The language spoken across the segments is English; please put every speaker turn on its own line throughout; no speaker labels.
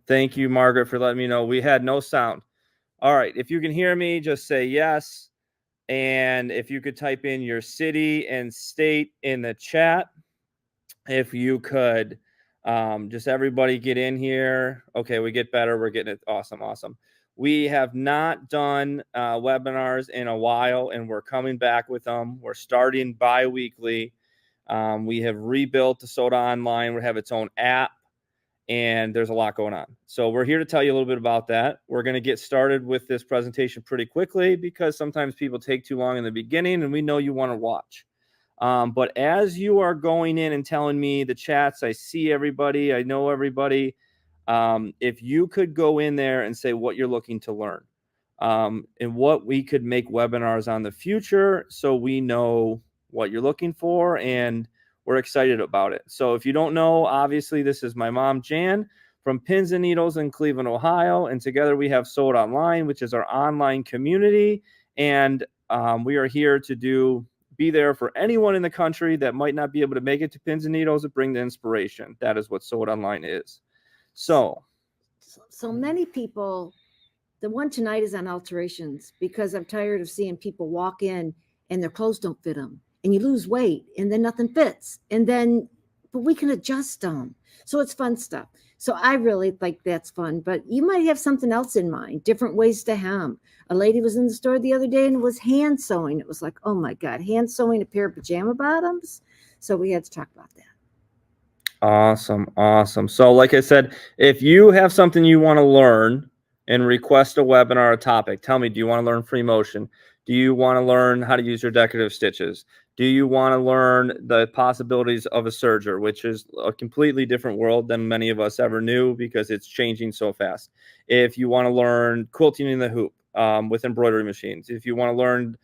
Thank you, Margaret, for letting me know. We had no sound. All right. If you can hear me, just say yes. And if you could type in your city and state in the chat, if you could, just everybody get in here. Okay, we get better. We're getting it. Awesome, awesome. We have not done webinars in a while, and we're coming back with them. We're starting bi-weekly. We have rebuilt the Soda Online. We have its own app, and there's a lot going on. So we're here to tell you a little bit about that. We're going to get started with this presentation pretty quickly because sometimes people take too long in the beginning, and we know you want to watch. But as you are going in and telling me the chats, I see everybody, I know everybody. If you could go in there and say what you're looking to learn, and what we could make webinars on the future, so we know what you're looking for and we're excited about it. So if you don't know, obviously this is my mom, Jan, from Pins and Needles in Cleveland, Ohio. And together we have Sold Online, which is our online community. And we are here to be there for anyone in the country that might not be able to make it to Pins and Needles to bring the inspiration. That is what Sold Online is. So
many people, the one tonight is on alterations, because I'm tired of seeing people walk in and their clothes don't fit them, and you lose weight and then nothing fits, but we can adjust them. So it's fun stuff. So I really think that's fun, but you might have something else in mind, different ways to hem. A lady was in the store the other day and was hand sewing. It was like, oh my God, hand sewing a pair of pajama bottoms. So we had to talk about that.
Awesome. Awesome. So like I said, if you have something you want to learn and request a webinar or topic, tell me, do you want to learn free motion? Do you want to learn how to use your decorative stitches? Do you want to learn the possibilities of a serger, which is a completely different world than many of us ever knew because it's changing so fast? If you want to learn quilting in the hoop with embroidery machines, if you want to learn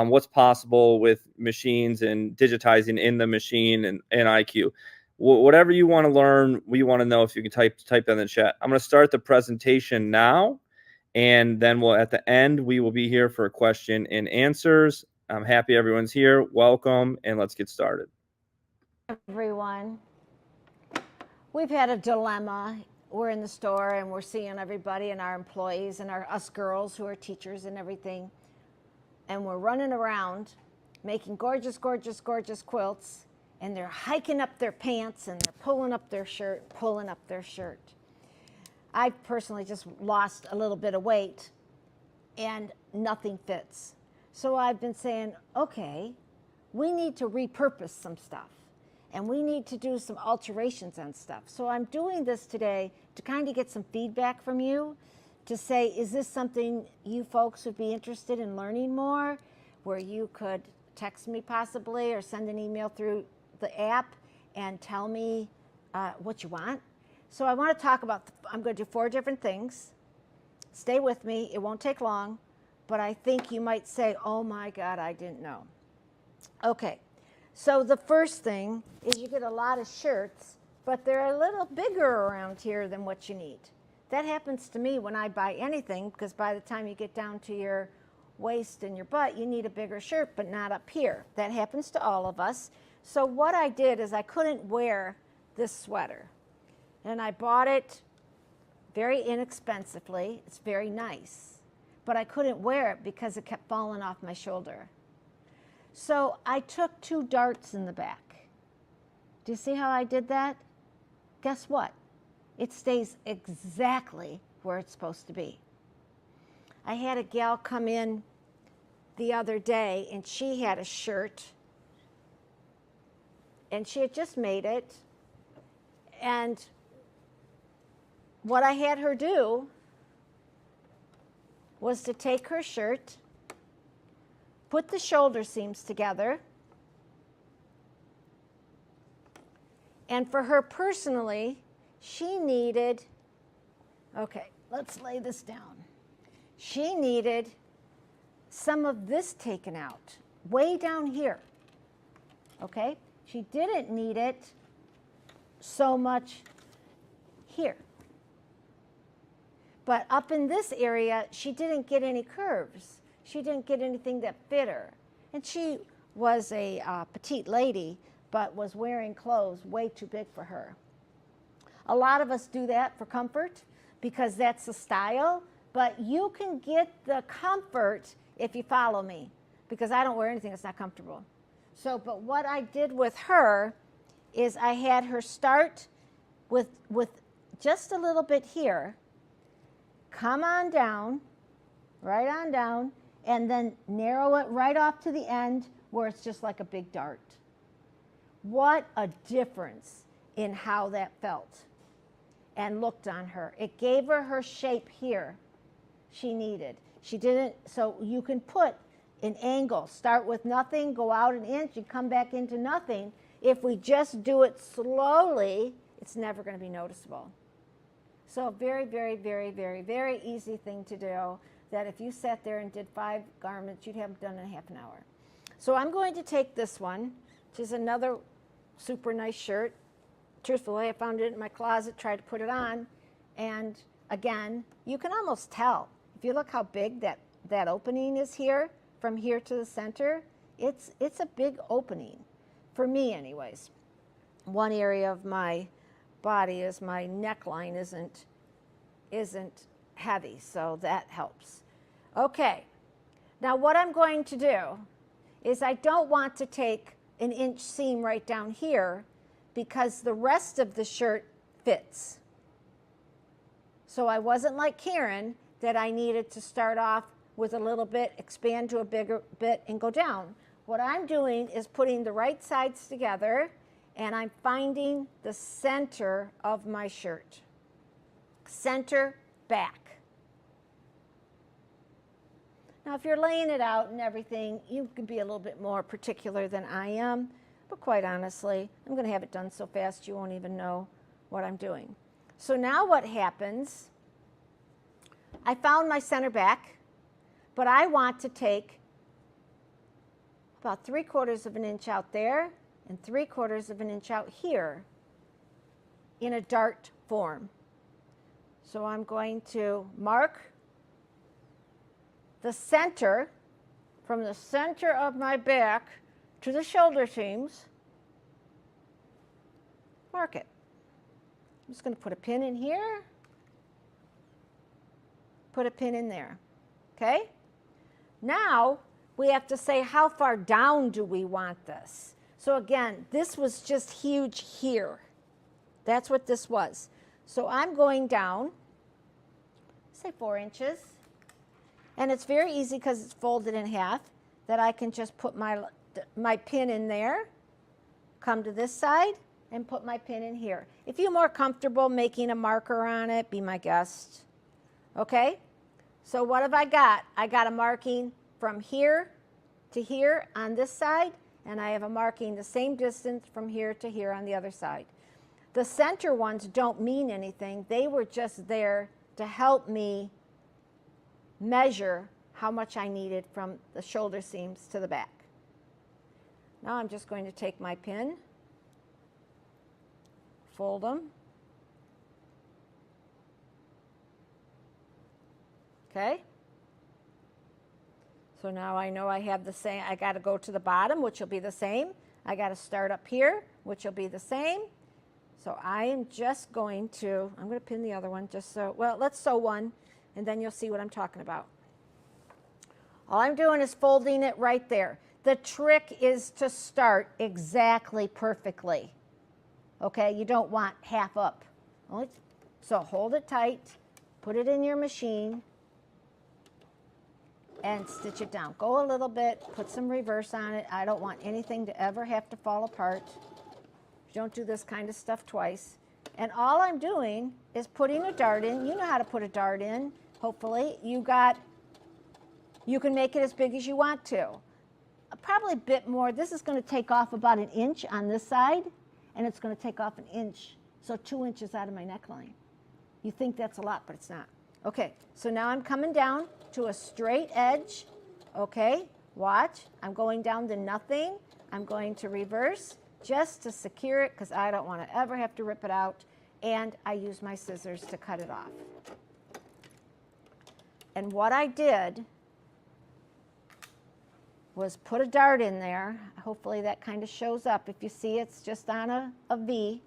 what's possible with machines and digitizing in the machine and IQ, whatever you want to learn, we want to know. If you can type that in the chat. I'm going to start the presentation now, and then at the end, we will be here for question and answers. I'm happy everyone's here. Welcome, and let's get started.
Everyone, we've had a dilemma. We're in the store and we're seeing everybody and our employees and us girls who are teachers and everything, and we're running around making gorgeous, gorgeous, gorgeous quilts, and they're hiking up their pants and they're pulling up their shirt. I personally just lost a little bit of weight and nothing fits. So I've been saying, okay, we need to repurpose some stuff and we need to do some alterations on stuff. So I'm doing this today to kind of get some feedback from you, to say, is this something you folks would be interested in learning more, where you could text me possibly or send an email through the app and tell me what you want. So I want to talk about, I'm going to do 4 different things. Stay with me, it won't take long, but I think you might say, oh my God, I didn't know. Okay, so the first thing is you get a lot of shirts, but they're a little bigger around here than what you need. That happens to me when I buy anything, because by the time you get down to your waist and your butt, you need a bigger shirt, but not up here. That happens to all of us. So what I did is I couldn't wear this sweater, and I bought it very inexpensively. It's very nice, but I couldn't wear it because it kept falling off my shoulder. So I took 2 darts in the back. Do you see how I did that? Guess what? It stays exactly where it's supposed to be. I had a gal come in the other day and she had a shirt and she had just made it, and what I had her do was to take her shirt, put the shoulder seams together, and for her personally, she needed, okay, let's lay this down. She needed some of this taken out, way down here, okay? She didn't need it so much here. But up in this area, she didn't get any curves. She didn't get anything that fit her. And she was a petite lady, but was wearing clothes way too big for her. A lot of us do that for comfort, because that's the style, but you can get the comfort if you follow me, because I don't wear anything that's not comfortable. So, but what I did with her is I had her start with just a little bit here, come on down, right on down, and then narrow it right off to the end where it's just like a big dart. What a difference in how that felt and looked on her. It gave her her shape here she needed. She didn't, so you can put an angle, start with nothing, go out an inch, you come back into nothing. If we just do it slowly, it's never going to be noticeable. So very, very, very, very, very easy thing to do, that if you sat there and did 5 garments, you'd have them done in half an hour. So I'm going to take this one, which is another super nice shirt. Truthfully, I found it in my closet, tried to put it on, and again, you can almost tell. If you look how big that opening is here, from here to the center, it's a big opening, for me anyways. One area of my body is my neckline isn't heavy, so that helps. Okay, now what I'm going to do is I don't want to take an inch seam right down here because the rest of the shirt fits. So I wasn't like Karen that I needed to start off with a little bit, expand to a bigger bit, and go down. What I'm doing is putting the right sides together, and I'm finding the center of my shirt. Center, back. Now, if you're laying it out and everything, you can be a little bit more particular than I am, but quite honestly, I'm going to have it done so fast you won't even know what I'm doing. So now what happens, I found my center back, but I want to take about 3/4 of an inch out there and 3/4 of an inch out here in a dart form. So I'm going to mark the center, from the center of my back to the shoulder seams, mark it. I'm just going to put a pin in here, put a pin in there, okay? Now we have to say how far down do we want this. So again, this was just huge here. That's what this was. So I'm going down, say 4 inches. And it's very easy because it's folded in half, that I can just put my pin in there, come to this side, and put my pin in here. If you're more comfortable making a marker on it, be my guest. Okay? So what have I got? I got a marking from here to here on this side, and I have a marking the same distance from here to here on the other side. The center ones don't mean anything. They were just there to help me measure how much I needed from the shoulder seams to the back. Now I'm just going to take my pin, fold them. Okay? So now I know I have the same, I got to go to the bottom, which will be the same. I got to start up here, which will be the same. So I am just going to, I'm going to pin the other one just so, well, let's sew one, and then you'll see what I'm talking about. All I'm doing is folding it right there. The trick is to start exactly perfectly. Okay, you don't want half up. So hold it tight, put it in your machine, and stitch it down. Go a little bit, put some reverse on it. I don't want anything to ever have to fall apart. Don't do this kind of stuff twice. And all I'm doing is putting a dart in. You know how to put a dart in, hopefully. You can make it as big as you want to. Probably a bit more. This is going to take off about 1 inch on this side, and it's going to take off 1 inch, so 2 inches out of my neckline. You think that's a lot, but it's not. Okay, so now I'm coming down to a straight edge. Okay, watch. I'm going down to nothing. I'm going to reverse just to secure it because I don't want to ever have to rip it out. And I use my scissors to cut it off. And what I did was put a dart in there. Hopefully that kind of shows up. If you see, it's just on a V,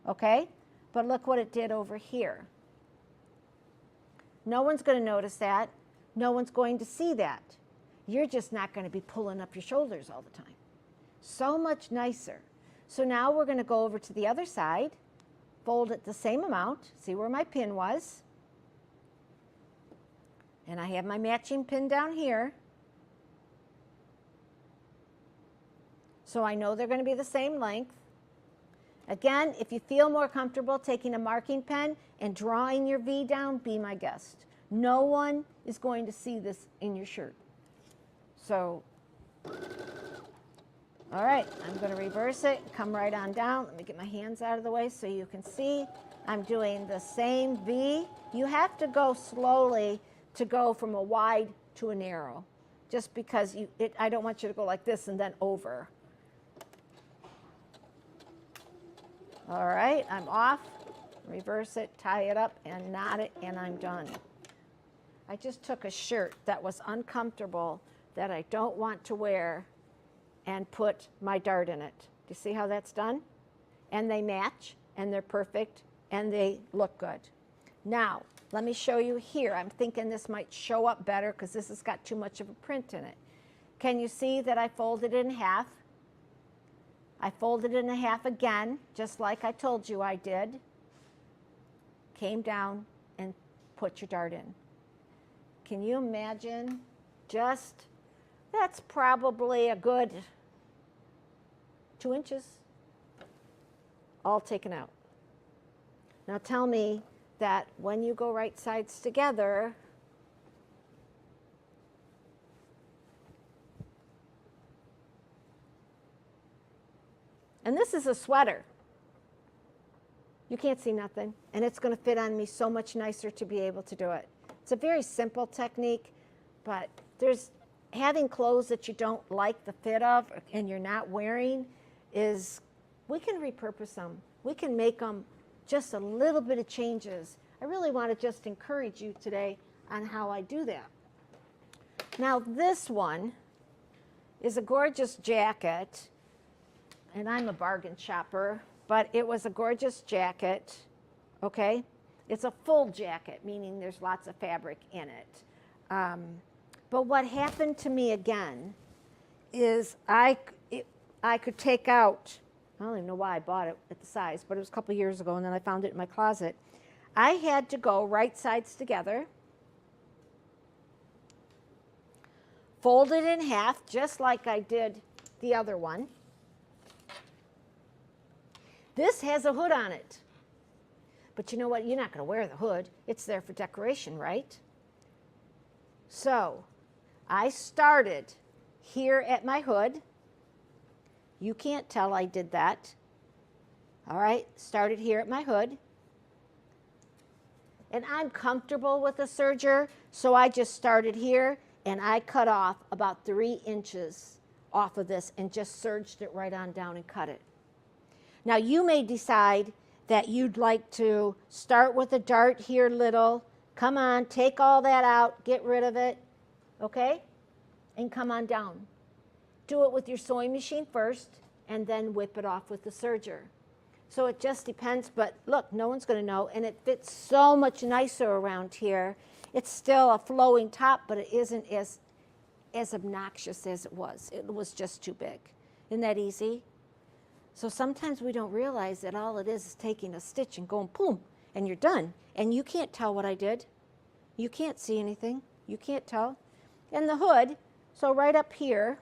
okay? But look what it did over here. No one's going to notice that. No one's going to see that. You're just not going to be pulling up your shoulders all the time. So much nicer. So now we're going to go over to the other side, fold it the same amount, see where my pin was. And I have my matching pin down here. So I know they're going to be the same length. Again, if you feel more comfortable taking a marking pen and drawing your V down, be my guest. No one is going to see this in your shirt. So, all right, I'm going to reverse it, come right on down. Let me get my hands out of the way so you can see. I'm doing the same V. You have to go slowly to go from a wide to a narrow, just because I don't want you to go like this and then over. All right, I'm off. Reverse it, tie it up, and knot it, and I'm done. I just took a shirt that was uncomfortable that I don't want to wear and put my dart in it. Do you see how that's done? And they match, and they're perfect, and they look good. Now, let me show you here. I'm thinking this might show up better because this has got too much of a print in it. Can you see that I folded it in half? I folded it in half again, just like I told you I did. Came down and put your dart in. Can you imagine that's probably a good 2 inches, all taken out. Now tell me that when you go right sides together, and this is a sweater. You can't see nothing, and it's going to fit on me so much nicer to be able to do it. It's a very simple technique, but having clothes that you don't like the fit of and you're not wearing we can repurpose them. We can make them just a little bit of changes. I really want to just encourage you today on how I do that. Now this one is a gorgeous jacket, and I'm a bargain shopper, but it was a gorgeous jacket, okay? It's a full jacket, meaning there's lots of fabric in it. But what happened to me again is I could take out, I don't even know why I bought it at the size, but it was a couple of years ago, and then I found it in my closet. I had to go right sides together, fold it in half, just like I did the other one. This has a hood on it. But you know what? You're not going to wear the hood. It's there for decoration, right? So I started here at my hood. You can't tell I did that. All right, started here at my hood. And I'm comfortable with a serger, so I just started here, and I cut off about 3 inches off of this and just serged it right on down and cut it. Now you may decide that you'd like to start with a dart here little, come on, take all that out, get rid of it, okay? And come on down. Do it with your sewing machine first, and then whip it off with the serger. So it just depends, but look, no one's gonna know, and it fits so much nicer around here. It's still a flowing top, but it isn't as obnoxious as it was. It was just too big. Isn't that easy? So sometimes we don't realize that all it is taking a stitch and going boom, and you're done. And you can't tell what I did. You can't see anything. You can't tell. And the hood, so right up here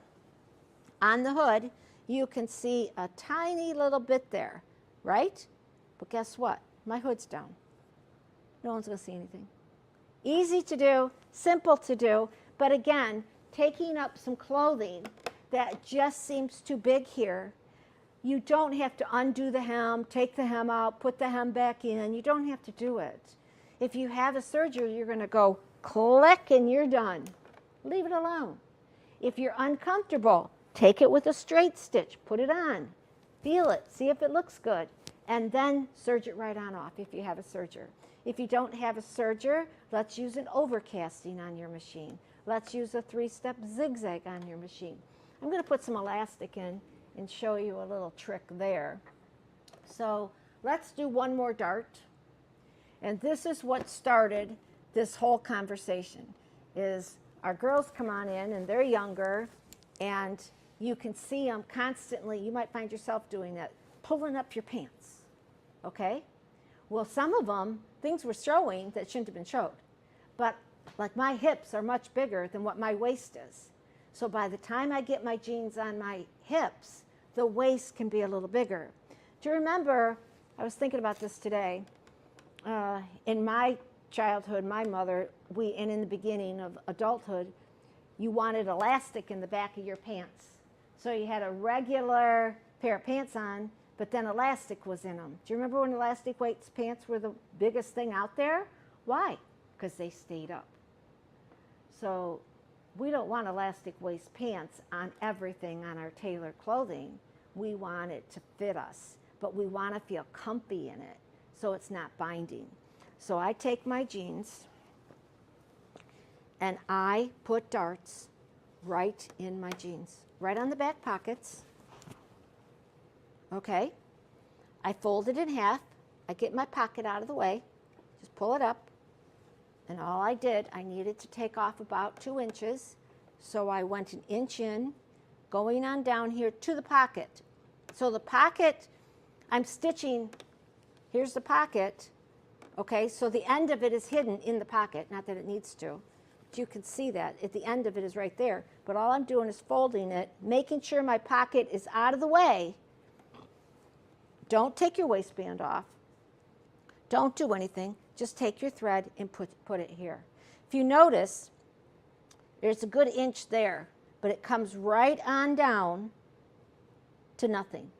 on the hood, you can see a tiny little bit there, right? But guess what? My hood's down. No one's going to see anything. Easy to do, simple to do, but again, taking up some clothing that just seems too big here. You don't have to undo the hem, take the hem out, put the hem back in. You don't have to do it. If you have a serger, you're going to go click and you're done. Leave it alone. If you're uncomfortable, take it with a straight stitch, put it on, feel it, see if it looks good, and then serge it right on off if you have a serger. If you don't have a serger, let's use an overcasting on your machine. Let's use a 3-step zigzag on your machine. I'm going to put some elastic in and show you a little trick there. So let's do one more dart. And this is what started this whole conversation is our girls come on in and they're younger, and you can see them constantly. You might find yourself doing that, pulling up your pants, okay? Well, some of them, things were showing that shouldn't have been showed. But like my hips are much bigger than what my waist is. So by the time I get my jeans on my hips, the waist can be a little bigger. Do you remember, I was thinking about this today, in my childhood, my mother, and in the beginning of adulthood, you wanted elastic in the back of your pants. So you had a regular pair of pants on, but then elastic was in them. Do you remember when elastic waist pants were the biggest thing out there? Why? Because they stayed up. So we don't want elastic waist pants on everything on our tailored clothing. We want it to fit us, but we want to feel comfy in it, so it's not binding. So I take my jeans and I put darts right in my jeans, right on the back pockets. Okay, I fold it in half. I get my pocket out of the way, just pull it up. And all I did, I needed to take off about 2 inches. So I went an inch in, going on down here to the pocket. So the pocket, I'm stitching, here's the pocket. Okay, so the end of it is hidden in the pocket, not that it needs to. But you can see that, at the end of it is right there. But all I'm doing is folding it, making sure my pocket is out of the way. Don't take your waistband off. Don't do anything. Just take your thread and put it here. If you notice, there's a good inch there, but it comes right on down to nothing.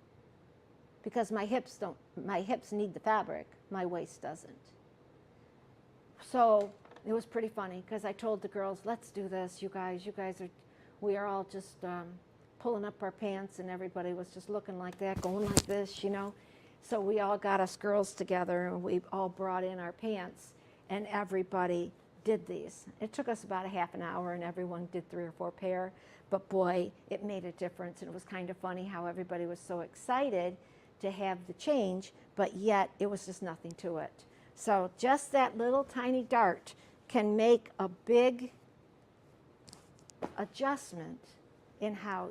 Because my hips need the fabric, my waist doesn't. So it was pretty funny because I told the girls, let's do this, you guys we are all just pulling up our pants, and everybody was just looking like that, going like this, you know. So we all got us girls together, and we all brought in our pants, and everybody did these. It took us about a half an hour, and everyone did 3 or 4 pair, but boy, it made a difference, and it was kind of funny how everybody was so excited to have the change, but yet it was just nothing to it. So just that little tiny dart can make a big adjustment in how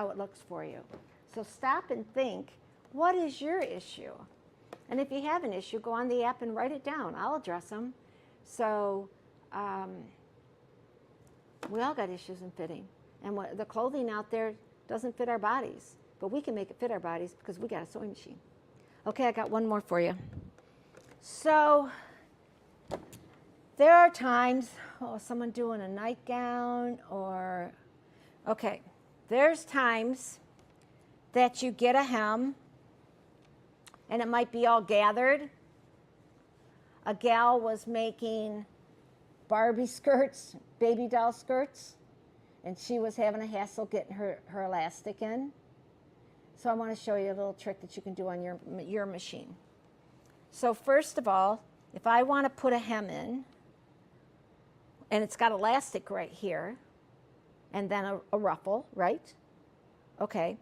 it looks for you. So stop and think, what is your issue? And if you have an issue, go on the app and write it down. I'll address them. So we all got issues in fitting. And the clothing out there doesn't fit our bodies, but we can make it fit our bodies because we got a sewing machine. Okay, I got one more for you. So there are times, someone doing a nightgown or, okay, there's times that you get a hem and it might be all gathered. A gal was making Barbie skirts, baby doll skirts, and she was having a hassle getting her elastic in. So I want to show you a little trick that you can do on your machine. So first of all, if I want to put a hem in, and it's got elastic right here, and then a ruffle, right? Okay.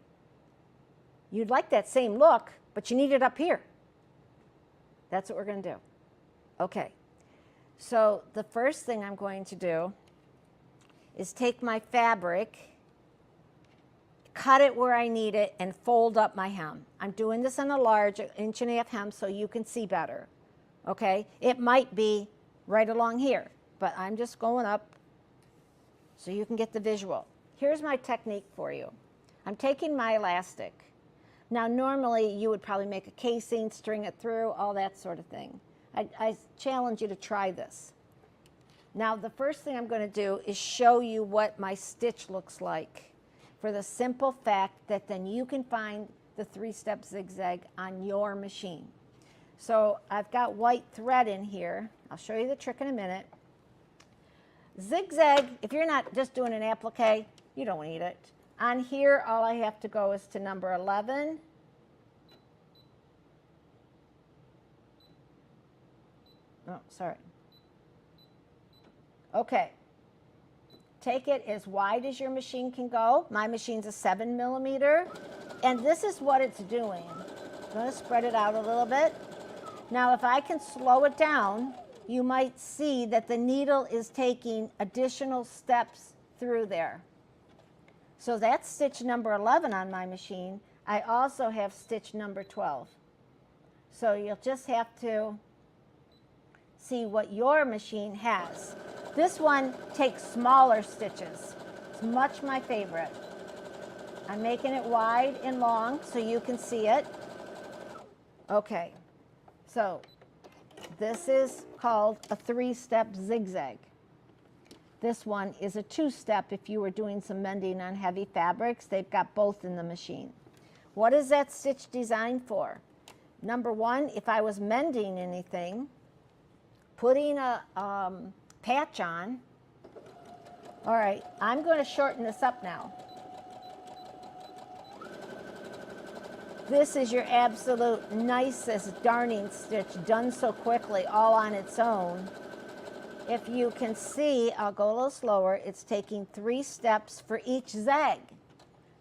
You'd like that same look, but you need it up here. That's what we're going to do. Okay. So the first thing I'm going to do is take my fabric, cut it where I need it, and fold up my hem. I'm doing this on a large 1.5 inch hem so you can see better. Okay? It might be right along here, but I'm just going up so you can get the visual. Here's my technique for you. I'm taking my elastic. Now normally you would probably make a casing, string it through, all that sort of thing. I challenge you to try this. Now the first thing I'm going to do is show you what my stitch looks like, for the simple fact that then you can find the 3-step zigzag on your machine. So I've got white thread in here. I'll show you the trick in a minute. Zigzag, if you're not just doing an applique, you don't need it. On here, all I have to go is to number 11. Oh, sorry. Okay. Take it as wide as your machine can go. My machine's a 7 millimeter. And this is what it's doing. I'm going to spread it out a little bit. Now, if I can slow it down, you might see that the needle is taking additional steps through there. So that's stitch number 11 on my machine. I also have stitch number 12. So you'll just have to see what your machine has. This one takes smaller stitches. It's much my favorite. I'm making it wide and long so you can see it. Okay, so this is called a 3-step zigzag. This one is a 2-step if you were doing some mending on heavy fabrics. They've got both in the machine. What is that stitch designed for? Number one, if I was mending anything, putting a patch on. All right, I'm going to shorten this up now. This is your absolute nicest darning stitch, done so quickly, all on its own. If you can see, I'll go a little slower, it's taking 3 steps for each zag.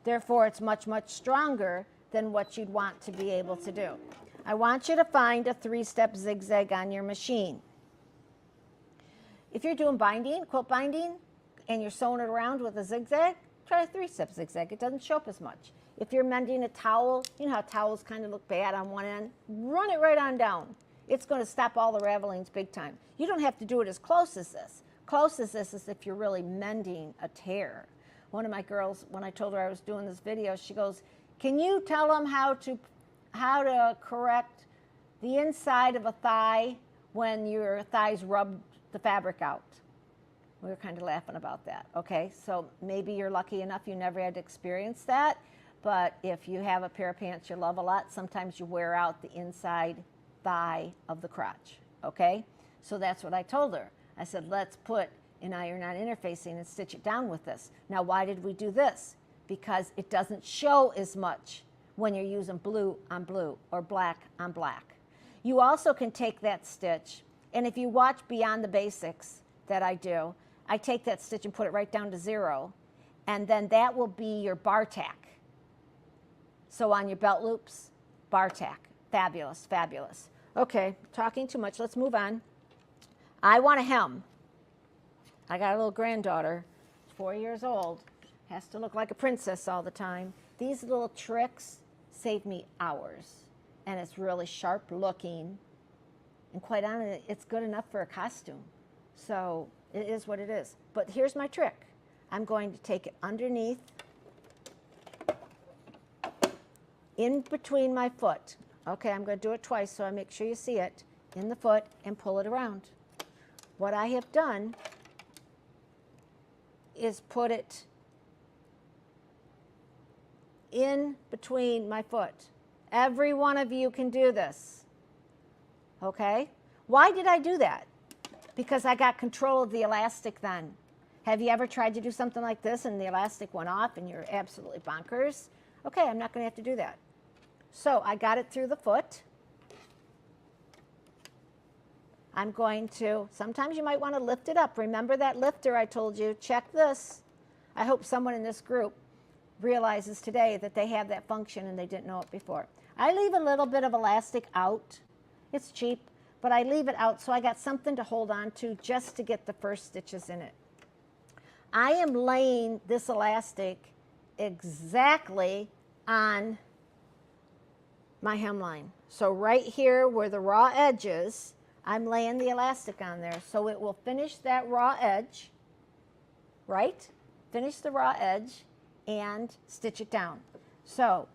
Therefore, it's much, much stronger than what you'd want to be able to do. I want you to find a 3-step zigzag on your machine. If you're doing binding, quilt binding, and you're sewing it around with a zigzag, try a 3-step zigzag. It doesn't show up as much. If you're mending a towel, you know how towels kind of look bad on one end, run it right on down. It's going to stop all the ravelings big time. You don't have to do it as close as this. Close as this is if you're really mending a tear. One of my girls, when I told her I was doing this video, she goes, can you tell them how to correct the inside of a thigh when your thighs rub the fabric out? We were kind of laughing about that. Okay, so maybe you're lucky enough you never had to experience that, but if you have a pair of pants you love a lot, sometimes you wear out the inside thigh of the crotch. Okay, so that's what I told her. I said, let's put an iron-on interfacing and stitch it down with this. Now, why did we do this? Because it doesn't show as much when you're using blue on blue or black on black. You also can take that stitch, and if you watch Beyond the Basics that I do, I take that stitch and put it right down to 0, and then that will be your bar tack. So on your belt loops, bar tack. Fabulous, fabulous. Okay, talking too much, let's move on. I want a hem. I got a little granddaughter, 4 years old, has to look like a princess all the time. These little tricks save me hours, and it's really sharp looking, and quite honestly, it's good enough for a costume. So it is what it is. But here's my trick. I'm going to take it underneath, in between my foot. Okay, I'm going to do it twice so I make sure you see it, in the foot, and pull it around. What I have done is put it in between my foot. Every one of you can do this. Okay? Why did I do that? Because I got control of the elastic then. Have you ever tried to do something like this and the elastic went off and you're absolutely bonkers? Okay, I'm not going to have to do that. So I got it through the foot. I'm going to, sometimes you might want to lift it up. Remember that lifter I told you? Check this. I hope someone in this group realizes today that they have that function and they didn't know it before. I leave a little bit of elastic out. It's cheap, but I leave it out so I got something to hold on to just to get the first stitches in it. I am laying this elastic exactly on my hemline. So right here where the raw edge is, I'm laying the elastic on there. So it will finish that raw edge, right? Finish the raw edge and stitch it down. So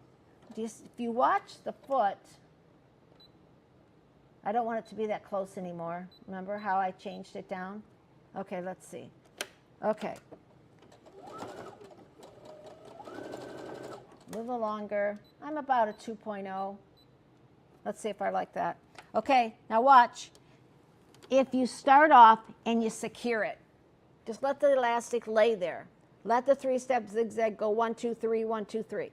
if you watch the foot, I don't want it to be that close anymore. Remember how I changed it down? Okay, let's see. Okay. A little longer. I'm about a 2.0. Let's see if I like that. Okay, now watch. If you start off and you secure it, just let the elastic lay there. Let the 3-step zigzag go 1, 2, 3, 1, 2, 3.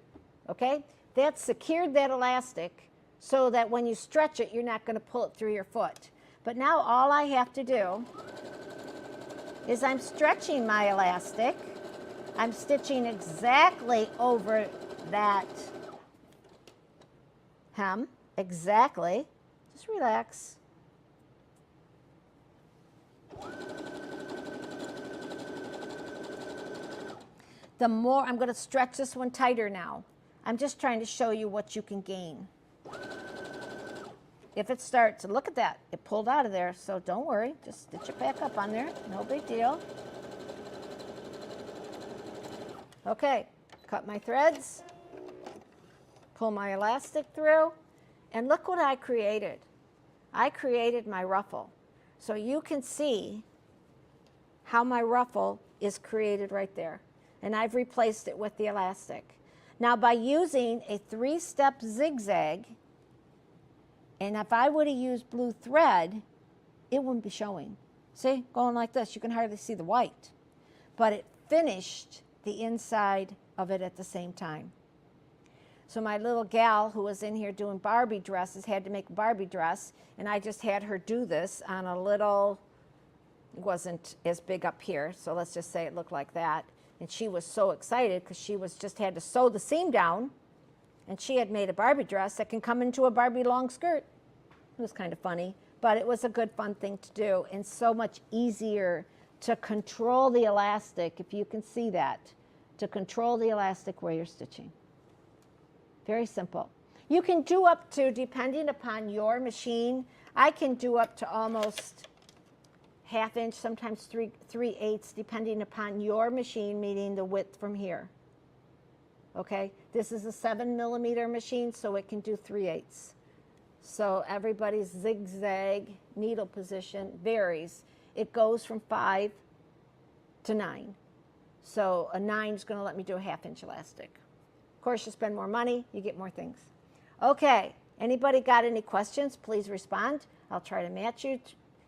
Okay? That's secured that elastic so that when you stretch it, you're not going to pull it through your foot. But now all I have to do is I'm stretching my elastic. I'm stitching exactly over that hem. Exactly. Just relax. the more, I'm going to stretch this one tighter now. I'm just trying to show you what you can gain. If it starts, look at that, it pulled out of there, so don't worry, just stitch it back up on there, no big deal. Okay, cut my threads, pull my elastic through, and look what I created. I created my ruffle. So you can see how my ruffle is created right there. And I've replaced it with the elastic. Now by using a 3-step zigzag, and if I would have used blue thread, it wouldn't be showing. See, going like this, you can hardly see the white. But it finished the inside of it at the same time. So my little gal who was in here doing Barbie dresses had to make a Barbie dress, and I just had her do this on a little, it wasn't as big up here, so let's just say it looked like that. And she was so excited because she was just had to sew the seam down, and she had made a Barbie dress that can come into a Barbie long skirt. It was kind of funny, but it was a good fun thing to do, and so much easier to control the elastic, if you can see that, to control the elastic where you're stitching. Very simple. You can do up to, depending upon your machine, I can do up to almost 1/2 inch, sometimes 3/8, depending upon your machine, meaning the width from here. Okay, this is a 7mm machine, so it can do 3/8. So everybody's zigzag needle position varies. It goes from 5 to 9. So a 9 is going to let me do a 1/2 inch elastic. Of course, you spend more money, you get more things. Okay, anybody got any questions? Please respond. I'll try to match you.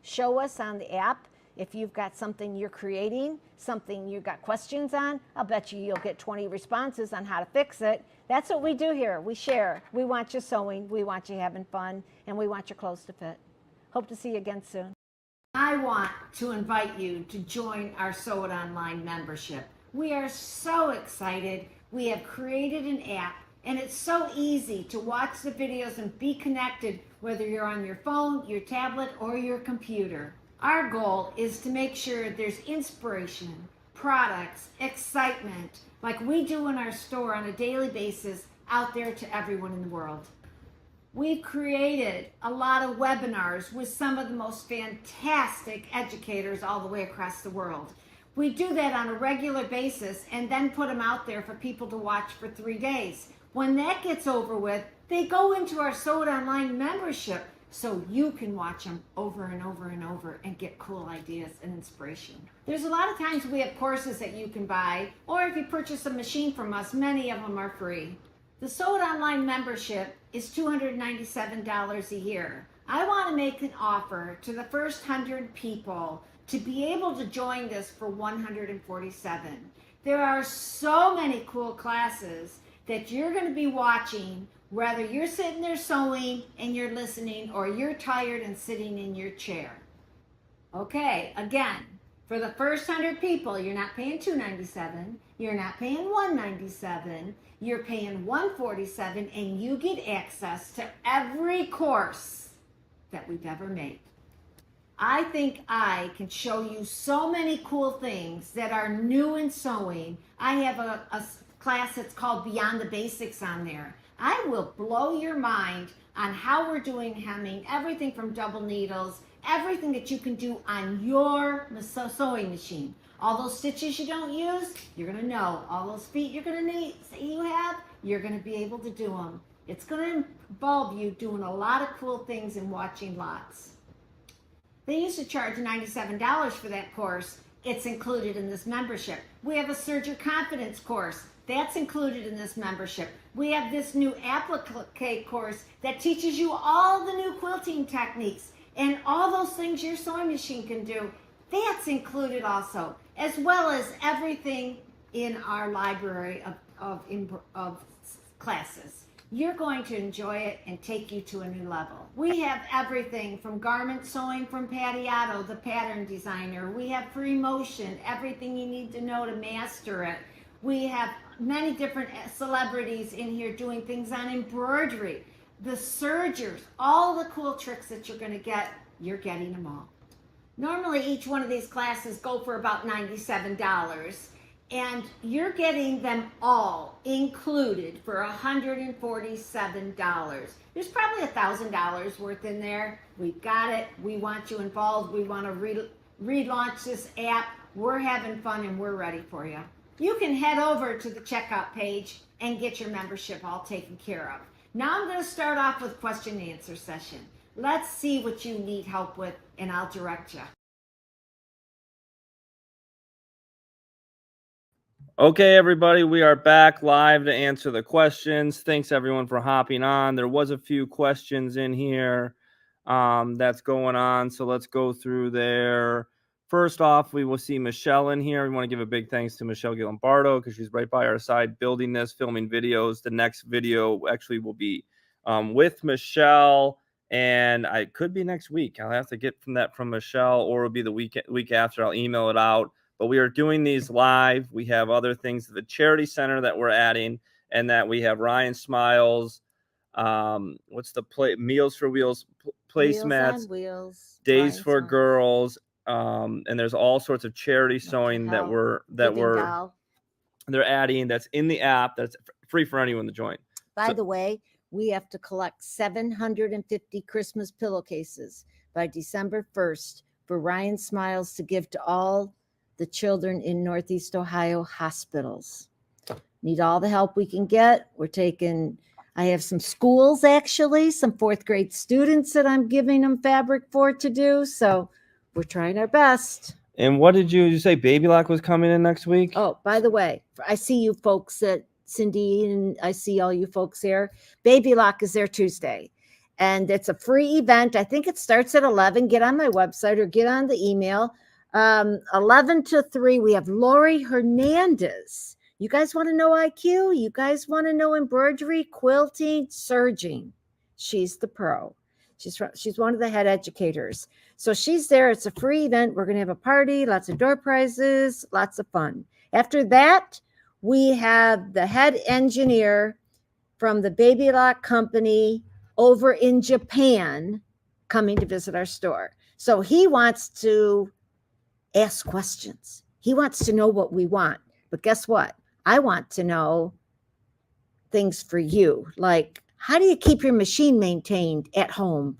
Show us on the app if you've got something you're creating, something you've got questions on. I'll bet you'll get 20 responses on how to fix it. That's what we do here. We share. We want you sewing, we want you having fun, and we want your clothes to fit. Hope to see you again soon. I want to invite you to join our Sew It Online membership. We are so excited. We have created an app, and it's so easy to watch the videos and be connected, whether you're on your phone, your tablet, or your computer. Our goal is to make sure there's inspiration, products, excitement, like we do in our store on a daily basis, out there to everyone in the world. We've created a lot of webinars with some of the most fantastic educators all the way across the world. We do that on a regular basis and then put them out there for people to watch for 3 days. When that gets over with, they go into our Sew It Online membership so you can watch them over and over and over and get cool ideas and inspiration. There's a lot of times we have courses that you can buy, or if you purchase a machine from us, many of them are free. The Sew It Online membership is $297 a year. I want to make an offer to the first 100 people to be able to join this for $147. There are so many cool classes that you're going to be watching, whether you're sitting there sewing and you're listening, or you're tired and sitting in your chair. Okay, again, for the first 100 people, you're not paying $297, you're not paying $197, you're paying $147, and you get access to every course that we've ever made. I think I can show you so many cool things that are new in sewing. I have a class that's called Beyond the Basics on there. I will blow your mind on how we're doing hemming, everything from double needles, everything that you can do on your sewing machine. All those stitches you don't use, you're going to know. All those feet you're going to need, you have, you're going to be able to do them. It's going to involve you doing a lot of cool things and watching lots. They used to charge $97 for that course. It's included in this membership. We have a Surge Your Confidence course. That's included in this membership. We have this new applique course that teaches you all the new quilting techniques and all those things your sewing machine can do. That's included also, as well as everything in our library of classes. You're going to enjoy it and take you to a new level. We have everything from garment sewing from Patty Otto, the pattern designer. We have free motion, everything you need to know to master it. We have many different celebrities in here doing things on embroidery. The sergers, all the cool tricks that you're going to get, you're getting them all. Normally, each one of these classes go for about $97. And you're getting them all included for $147. There's probably $1,000 worth in there. We've got it. We want you involved. We want to relaunch this app. We're having fun and we're ready for you. You can head over to the checkout page and get your membership all taken care of. Now I'm going to start off with question and answer session. Let's see what you need help with and I'll direct you.
Okay, everybody, we are back live to answer the questions. Thanks, everyone, for hopping on. There was a few questions in here that's going on, so let's go through there. First off, we will see Michelle in here. We want to give a big thanks to Michelle Gillambardo because she's right by our side building this, filming videos. The next video actually will be with Michelle, and I could be next week. I'll have to get from Michelle, or it'll be the week after. I'll email it out. But we are doing these live. We have other things, the charity center that we're adding, and that we have Ryan Smiles. What's the Meals for Wheels placemats,
Wheels,
Days for Girls, and there's all sorts of charity sewing that they're adding. That's in the app. That's free for anyone to join.
By the way, we have to collect 750 Christmas pillowcases by December 1st for Ryan Smiles to give to all the children in Northeast Ohio hospitals. Need all the help we can get. I have some schools, actually, some 4th grade students that I'm giving them fabric for to do. So we're trying our best.
And what did you say? Baby Lock was coming in next week?
Oh, by the way, I see you folks at Cindy, and I see all you folks here. Baby Lock is there Tuesday. And it's a free event. I think it starts at 11. Get on my website or get on the email. 11 to 3, we have Lori Hernandez. You guys want to know IQ? You guys want to know embroidery, quilting, serging? She's the pro. She's one of the head educators. So she's there. It's a free event. We're going to have a party, lots of door prizes, lots of fun. After that, we have the head engineer from the Baby Lock company over in Japan coming to visit our store. So he wants to ask questions. He wants to know what we want. But guess what? I want to know things for you. Like, how do you keep your machine maintained at home?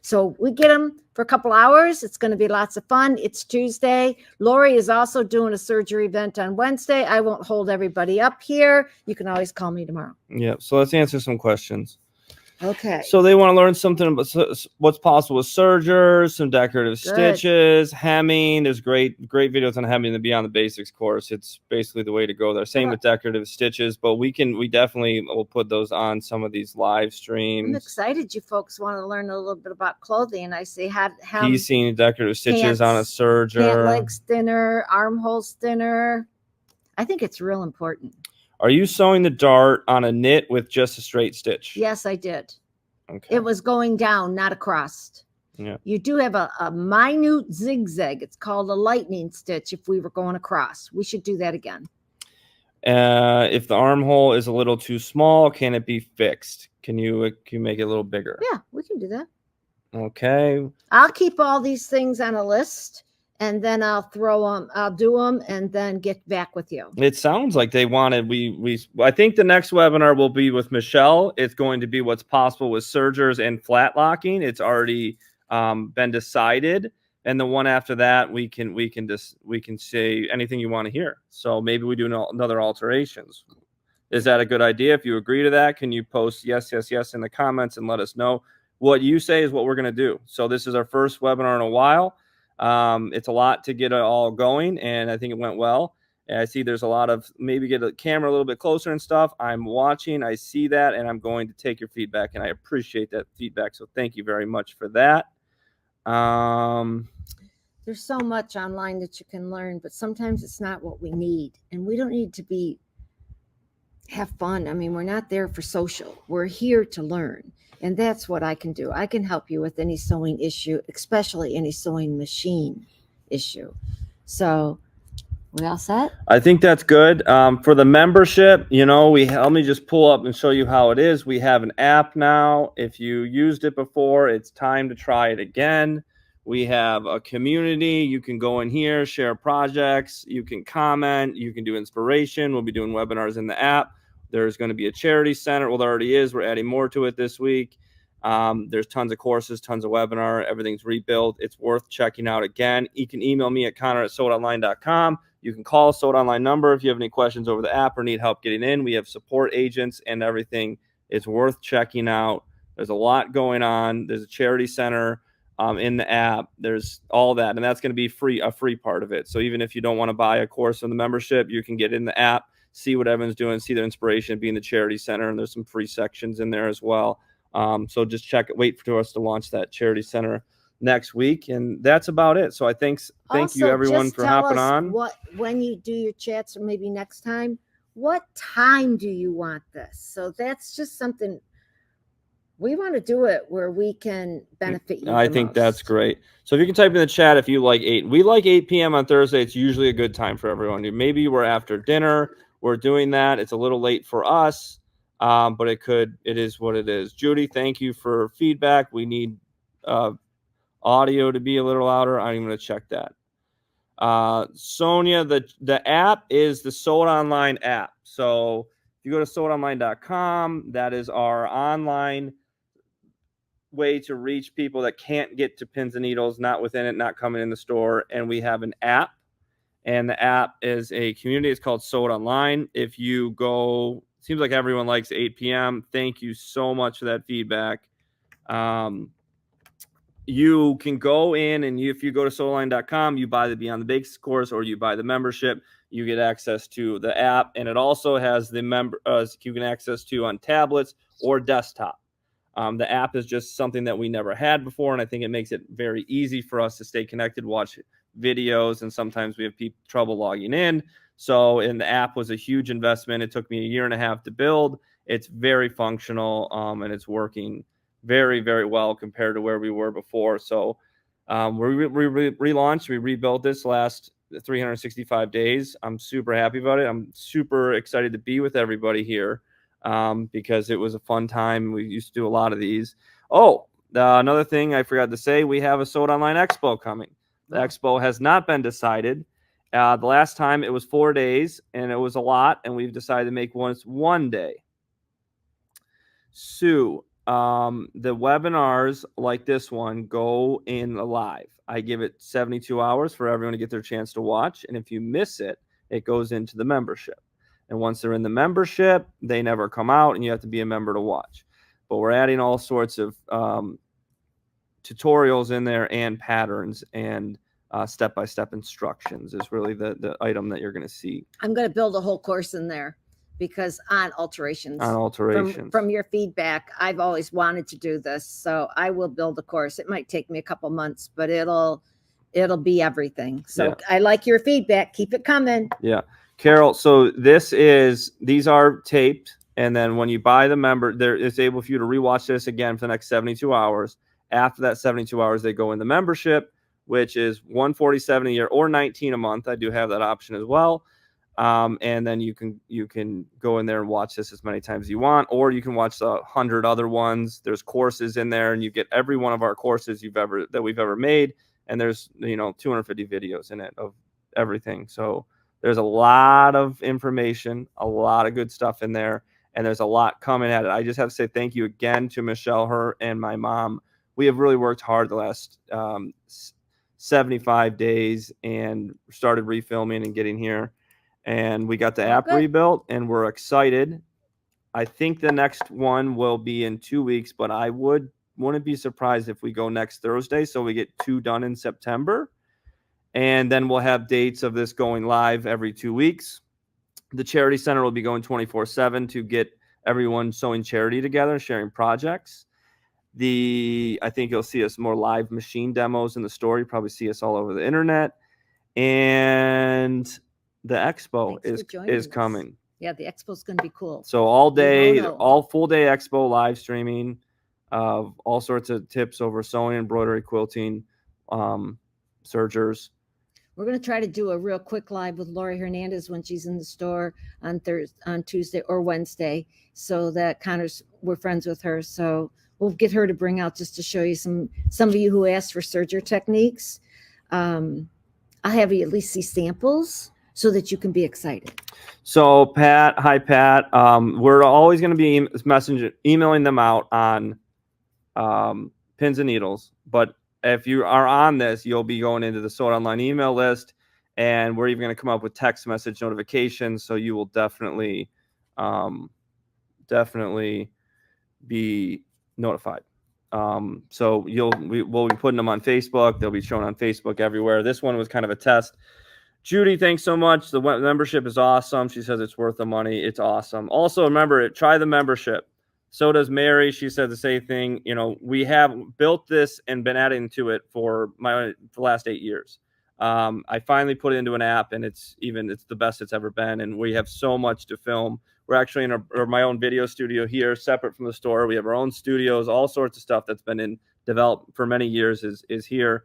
So we get them for a couple hours. It's going to be lots of fun. It's Tuesday. Lori is also doing a surgery event on Wednesday. I won't hold everybody up here. You can always call me tomorrow.
Yeah. So let's answer some questions.
Okay.
So they want to learn something about what's possible with sergers, some decorative stitches, hemming. There's great videos on hemming in the Beyond the Basics course. It's basically the way to go there. Same with decorative stitches, but we definitely will put those on some of these live streams.
I'm excited you folks want to learn a little bit about clothing. I see how
piecing decorative stitches on a serger.
Pant leg thinner, armhole thinner. I think it's real important.
Are you sewing the dart on a knit with just a straight stitch?
Yes, I did.
Okay.
It was going down, not across.
Yeah.
You do have a minute zigzag. It's called a lightning stitch if we were going across. We should do that again.
If the armhole is a little too small, can it be fixed? Can you make it a little bigger?
Yeah, we can do that.
Okay.
I'll keep all these things on a list. And then I'll do them and then get back with you. It
sounds like they wanted, I think the next webinar will be with Michelle. It's going to be what's possible with sergers and flat locking. It's already been decided. And the one after that, we can say anything you want to hear. So maybe we do another alterations. Is that a good idea? If you agree to that, can you post yes in the comments and let us know? What you say is what we're going to do. So this is our first webinar in a while. It's a lot to get it all going, and I think it went well. And I see there's a lot of maybe get the camera a little bit closer and stuff. I'm watching, I see that, and I'm going to take your feedback, and I appreciate that feedback. So thank you very much for that.
There's so much online that you can learn, but sometimes it's not what we need, and we don't need to have fun. I mean, we're not there for social. We're here to learn. And that's what I can do. I can help you with any sewing issue, especially any sewing machine issue. So we all set?
I think that's good. For the membership, let me just pull up and show you how it is. We have an app now. If you used it before, it's time to try it again. We have a community. You can go in here, share projects. You can comment. You can do inspiration. We'll be doing webinars in the app. There's going to be a charity center. Well, there already is. We're adding more to it this week. There's tons of courses, tons of webinar. Everything's rebuilt. It's worth checking out. Again, you can email me at connor@soldonline.com. You can call Sold Online number if you have any questions over the app or need help getting in. We have support agents and everything. It's worth checking out. There's a lot going on. There's a charity center in the app. There's all that, and that's going to be free, a free part of it. So even if you don't want to buy a course from the membership, you can get in the app, see what everyone's doing, see their inspiration, be in the charity center, and there's some free sections in there as well. So just check it. Wait for us to launch that charity center next week, and that's about it. So thank you everyone for hopping on.
When you do your chats, or maybe next time, what time do you want this? So that's just something we want to do, it where we can benefit you.
I think that's great. So if you can type in the chat if you like 8. We like 8 p.m. on Thursday. It's usually a good time for everyone. Maybe we're after dinner. We're doing that. It's a little late for us, but it is what it is. Judy, thank you for feedback. We need audio to be a little louder. I'm going to check that. Sonia, the app is the Sold Online app. So if you go to soldonline.com, that is our online way to reach people that can't get to pins and needles, not within it, not coming in the store. And we have an app, and the app is a community. It's called Sold Online. If you go, seems like everyone likes 8 p.m. Thank you so much for that feedback. You can go in, and if you go to soldonline.com, you buy the Beyond the Basics course or you buy the membership, you get access to the app, and it also has the you can access to on tablets or desktop. The app is just something that we never had before, and I think it makes it very easy for us to stay connected, watch videos, and sometimes we have trouble logging in. So, and the app was a huge investment. It took me 1.5 years to build. It's very functional, and it's working very, very well compared to where we were before. So we relaunched, we rebuilt this last 365 days. I'm super happy about it. I'm super excited to be with everybody here because it was a fun time. We used to do a lot of these. Another thing I forgot to say, we have a Sold Online Expo coming. The Expo has not been decided. The last time it was 4 days, and it was a lot, and we've decided to make one day. Sue, the webinars like this one go in live. I give it 72 hours for everyone to get their chance to watch. And if you miss it, it goes into the membership. And once they're in the membership, they never come out, and you have to be a member to watch. But we're adding all sorts of tutorials in there and patterns, and step-by-step instructions is really the item that you're going to see.
I'm going to build a whole course in there. Because on alterations, from your feedback, I've always wanted to do this, so I will build a course. It might take me a couple months, but it'll be everything. So yeah. I like your feedback. Keep it coming.
Yeah, Carol. So these are taped, and then when you buy the member, it's able for you to rewatch this again for the next 72 hours. After that 72 hours, they go in the membership, which is $147 a year or $19 a month. I do have that option as well. And then you can go in there and watch this as many times as you want, or you can watch 100 other ones. There's courses in there, and you get every one of our courses that we've ever made. And there's 250 videos in it of everything. So there's a lot of information, a lot of good stuff in there, and there's a lot coming at it. I just have to say thank you again to Michelle, her, and my mom. We have really worked hard the last 75 days and started refilming and getting here. And we got the app rebuilt, and we're excited. I think the next one will be in 2 weeks, but I wouldn't be surprised if we go next Thursday. So we get 2 done in September. And then we'll have dates of this going live every 2 weeks. The Charity Center will be going 24/7 to get everyone sewing charity together, sharing projects. I think you'll see us more live machine demos in the store. You probably see us all over the internet. And the expo is coming.
Yeah, the expo is going to be cool.
So all full day expo live streaming of all sorts of tips over sewing, embroidery, quilting, sergers.
We're going to try to do a real quick live with Lori Hernandez when she's in the store on Tuesday or Wednesday, so that we're friends with her. So we'll get her to bring out just to show you some of you who asked for serger techniques. I'll have you at least see samples so that you can be excited.
So Pat, hi Pat. We're always going to be emailing them out on pins and needles. But if you are on this, you'll be going into the Sold Online email list, and we're even going to come up with text message notifications. So you will definitely be notified. So we'll be putting them on Facebook. They'll be shown on Facebook everywhere. This one was kind of a test. Judy, thanks so much. The membership is awesome. She says it's worth the money. It's awesome. Also, remember, try the membership. So does Mary. She said the same thing. You know, we have built this and been adding to it for the last 8 years. I finally put it into an app, and it's the best it's ever been. And we have so much to film. We're actually in my own video studio here, separate from the store. We have our own studios. All sorts of stuff that's been developed for many years is here.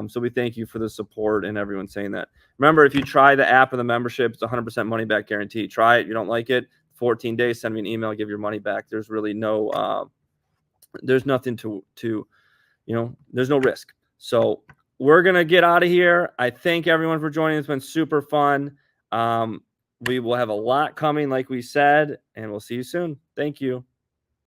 So we thank you for the support and everyone saying that. Remember, if you try the app or the membership, it's 100% money back guarantee. Try it. You don't like it, 14 days, send me an email, give your money back. There's really no, there's nothing there's no risk. So we're going to get out of here. I thank everyone for joining. It's been super fun. We will have a lot coming, like we said, and we'll see you soon. Thank you.